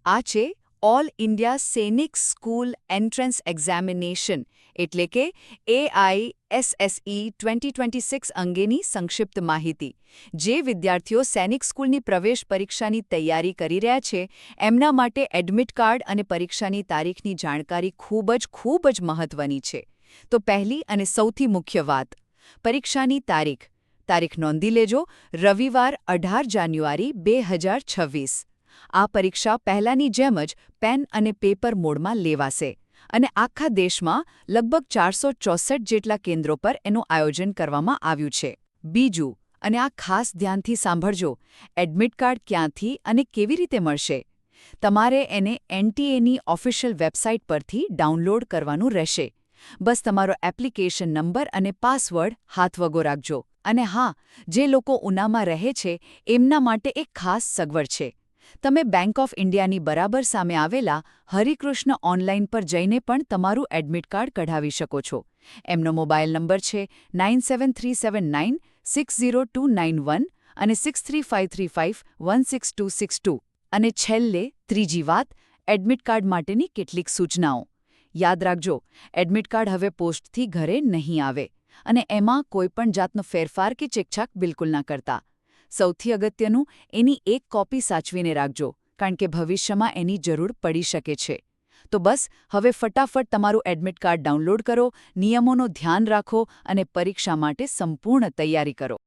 આ છે all India સૈનિક સ્કૂલ એન્ટ્રન્સ એક્ઝામિનેશન એટલે કે AISSE 2026 અંગેની સંક્ષિપ્ત માહિતી. જે વિદ્યાર્થીઓ સૈનિક સ્કૂલની પ્રવેશ પરીક્ષાની તૈયારી કરી રહ્યા છે એમના માટે એડમિટ કાર્ડ અને પરીક્ષાની તારીખની જાણકારી ખૂબ જ મહત્વની છે. તો પહેલી અને સૌથી મુખ્ય વાત, પરીક્ષાની તારીખ નોંધી લેજો, રવિવાર 18 જાન્યુઆરી 2026. આ પરીક્ષા પહેલાંની જેમ જ પેન અને પેપર મોડમાં લેવાશે અને આખા દેશમાં લગભગ 464 જેટલા કેન્દ્રો પર એનું આયોજન કરવામાં આવ્યું છે. બીજું, અને આ ખાસ ધ્યાનથી સાંભળજો, એડમિટ કાર્ડ ક્યાંથી અને કેવી રીતે મળશે? તમારે એને NTAની ઓફિશિયલ વેબસાઇટ પરથી ડાઉનલોડ કરવાનું રહેશે. બસ તમારો એપ્લિકેશન નંબર અને પાસવર્ડ હાથવગો રાખજો. અને હા, જે લોકો ઉનામાં રહે છે એમના માટે એક ખાસ સગવડ છે. તમે બેંક ઓફ ઇન્ડિયાની બરાબર સામે આવેલા હરિકૃષ્ણ ઓનલાઈન પર જઈને પણ તમારું એડમિટ કાર્ડ કઢાવી શકો છો. એમનો મોબાઈલ નંબર છે 9737960291 અને 6353516262. અને છેલ્લે ત્રીજી વાત, એડમિટ કાર્ડ માટેની કેટલીક સૂચનાઓ. યાદ રાખજો, એડમિટ કાર્ડ હવે પોસ્ટથી ઘરે નહીં આવે અને એમાં કોઈપણ જાતનો ફેરફાર કે ચેકછાક બિલકુલ ના કરતા. સૌથી અગત્યનું, એની એક કોપી સાચવીને રાખજો, કારણ કે ભવિષ્યમાં એની જરૂર પડી શકે છે. તો બસ હવે ફટાફટ તમારું એડમિટ કાર્ડ ડાઉનલોડ કરો, નિયમોનું ધ્યાન રાખો અને પરીક્ષા માટે સંપૂર્ણ તૈયારી કરો.